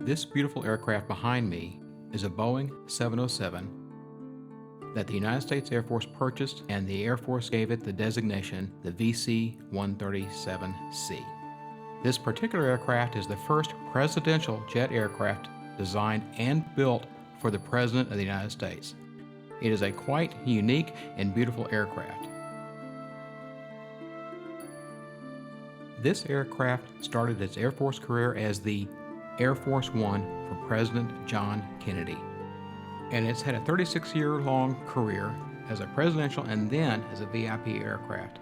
This beautiful aircraft behind me is a Boeing 707 that the United States Air Force purchased, and the Air Force gave it the designation the VC-137C. This particular aircraft is the first presidential jet aircraft designed and built for the President of the United States. It is a quite unique and beautiful aircraft. This aircraft started its Air Force career as the Air Force One for President John Kennedy. And it's had a 36-year-long career as a presidential and then as a VIP aircraft.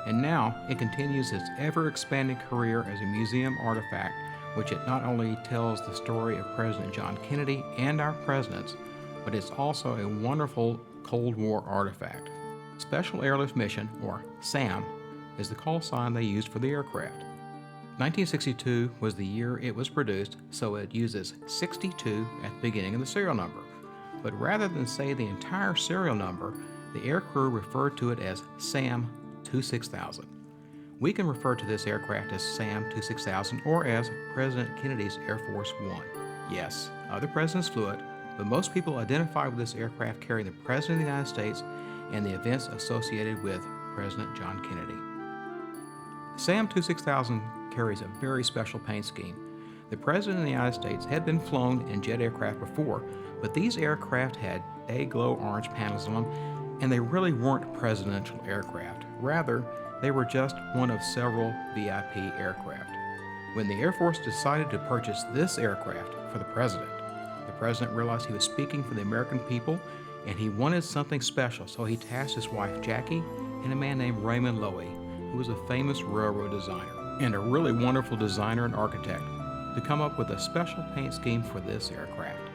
And now it continues its ever-expanding career as a museum artifact, which it not only tells the story of President John Kennedy and our presidents, but it's also a wonderful Cold War artifact. Special Airlift Mission, or SAM, is the call sign they used for the aircraft. 1962 was the year it was produced, so it uses 62 at the beginning of the serial number. But rather than say the entire serial number, the aircrew referred to it as SAM 26000. We can refer to this aircraft as SAM 26000 or as President Kennedy's Air Force One. Yes, other presidents flew it, but most people identify with this aircraft carrying the President of the United States and the events associated with President John Kennedy. SAM 26000 carries a very special paint scheme. The President of the United States had been flown in jet aircraft before, but these aircraft had day-glow orange panels on them, and they really weren't presidential aircraft. Rather, they were just one of several VIP aircraft. When the Air Force decided to purchase this aircraft for the President realized he was speaking for the American people, and he wanted something special, so he tasked his wife Jackie and a man named Raymond Loewy, who was a famous railroad designer and a really wonderful designer and architect, to come up with a special paint scheme for this aircraft.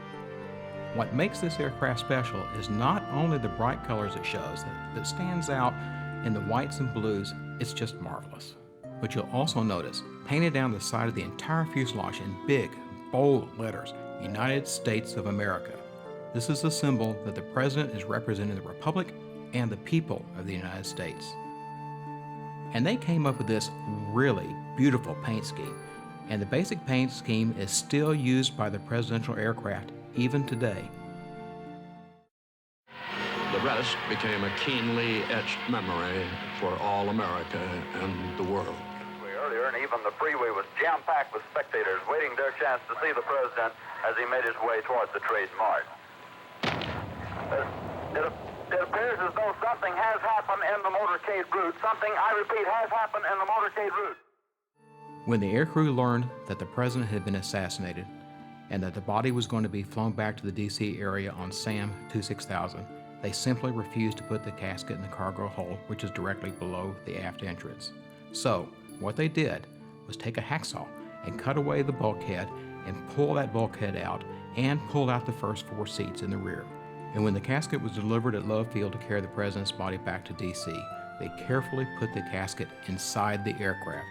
What makes this aircraft special is not only the bright colors it shows that stands out in the whites and blues, it's just marvelous. But you'll also notice, painted down the side of the entire fuselage in big, bold letters, United States of America. This is a symbol that the President is representing the Republic and the people of the United States. And they came up with this really beautiful paint scheme, and the basic paint scheme is still used by the presidential aircraft even today. The rest became a keenly etched memory for all America and the world. Earlier, and even the freeway was jam-packed with spectators waiting their chance to see the President as he made his way towards the Trade Mart. It appears as though something has happened in the motorcade route. Something, I repeat, has happened in the motorcade route. When the aircrew learned that the President had been assassinated and that the body was going to be flown back to the D.C. area on SAM 26000, they simply refused to put the casket in the cargo hold, which is directly below the aft entrance. So, what they did was take a hacksaw and cut away the bulkhead and pull that bulkhead out and pulled out the first 4 seats in the rear. And when the casket was delivered at Love Field to carry the President's body back to D.C., they carefully put the casket inside the aircraft.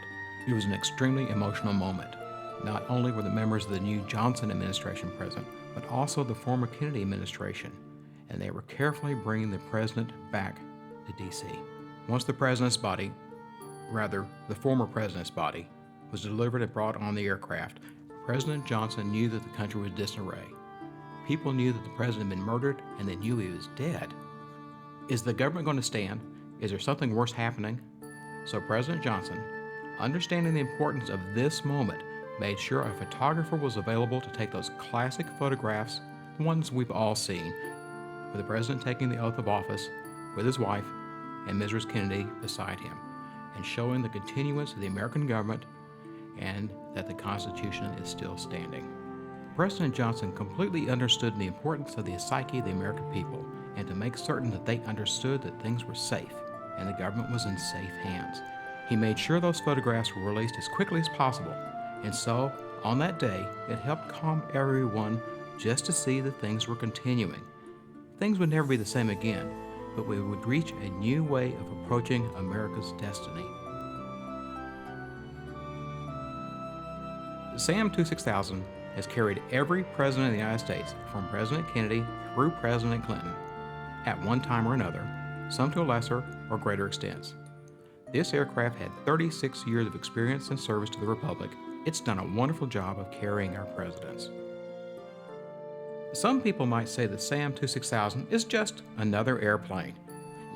It was an extremely emotional moment. Not only were the members of the new Johnson administration present, but also the former Kennedy administration, and they were carefully bringing the President back to D.C. Once the former President's body, was delivered and brought on the aircraft, President Johnson knew that the country was disarray. People knew that the President had been murdered, and they knew he was dead. Is the government going to stand? Is there something worse happening? So President Johnson, understanding the importance of this moment, made sure a photographer was available to take those classic photographs, the ones we've all seen, with the President taking the oath of office with his wife and Mrs. Kennedy beside him, and showing the continuance of the American government and that the Constitution is still standing. President Johnson completely understood the importance of the psyche of the American people, and to make certain that they understood that things were safe and the government was in safe hands, he made sure those photographs were released as quickly as possible. And so, on that day, it helped calm everyone just to see that things were continuing. Things would never be the same again, but we would reach a new way of approaching America's destiny. SAM 26000 has carried every president of the United States, from President Kennedy through President Clinton, at one time or another, some to a lesser or greater extents. This aircraft had 36 years of experience and service to the Republic, It's done a wonderful job of carrying our presidents. Some people might say the SAM 26000 is just another airplane.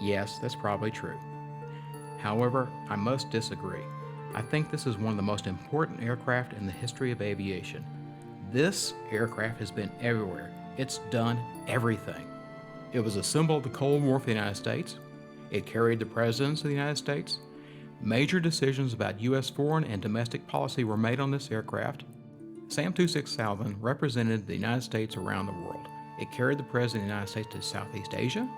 Yes, that's probably true. However, I must disagree. I think this is one of the most important aircraft in the history of aviation. This aircraft has been everywhere. It's done everything. It was a symbol of the Cold War for the United States. It carried the presidents of the United States. Major decisions about U.S. foreign and domestic policy were made on this aircraft. SAM 26000 represented the United States around the world. It carried the President of the United States to Southeast Asia.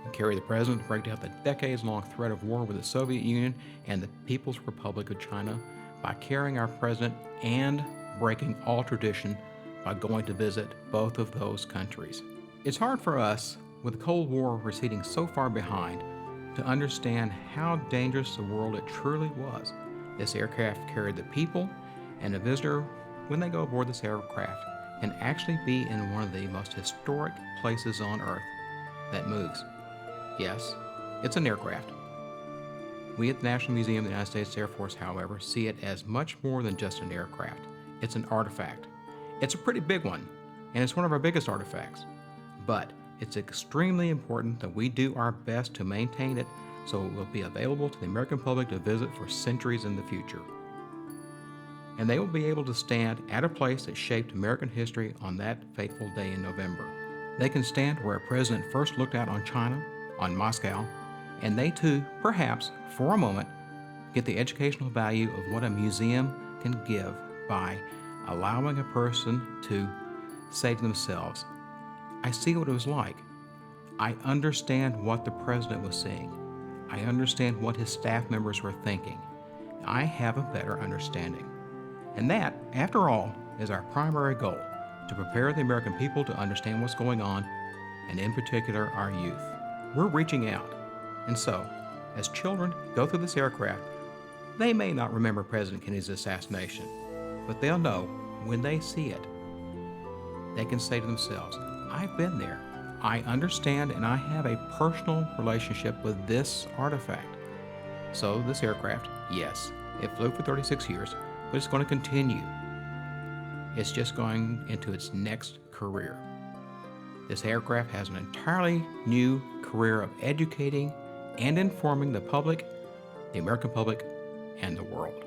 It carried the President to break down the decades-long threat of war with the Soviet Union and the People's Republic of China by carrying our President and breaking all tradition by going to visit both of those countries. It's hard for us, with the Cold War receding so far behind, to understand how dangerous the world it truly was. This aircraft carried the people, and a visitor, when they go aboard this aircraft, can actually be in one of the most historic places on Earth that moves. Yes, it's an aircraft. We at the National Museum of the United States Air Force, however, see it as much more than just an aircraft. It's an artifact. It's a pretty big one, and it's one of our biggest artifacts. But it's extremely important that we do our best to maintain it so it will be available to the American public to visit for centuries in the future. And they will be able to stand at a place that shaped American history on that fateful day in November. They can stand where a president first looked out on China, on Moscow, and they too, perhaps, for a moment, get the educational value of what a museum can give by allowing a person to say to themselves, I see what it was like. I understand what the president was seeing. I understand what his staff members were thinking. I have a better understanding. And that, after all, is our primary goal, to prepare the American people to understand what's going on, and in particular, our youth. We're reaching out. And so, as children go through this aircraft, they may not remember President Kennedy's assassination, but they'll know when they see it, they can say to themselves, I've been there. I understand, and I have a personal relationship with this artifact. So this aircraft, yes, it flew for 36 years, but it's going to continue. It's just going into its next career. This aircraft has an entirely new career of educating and informing the public, the American public, and the world.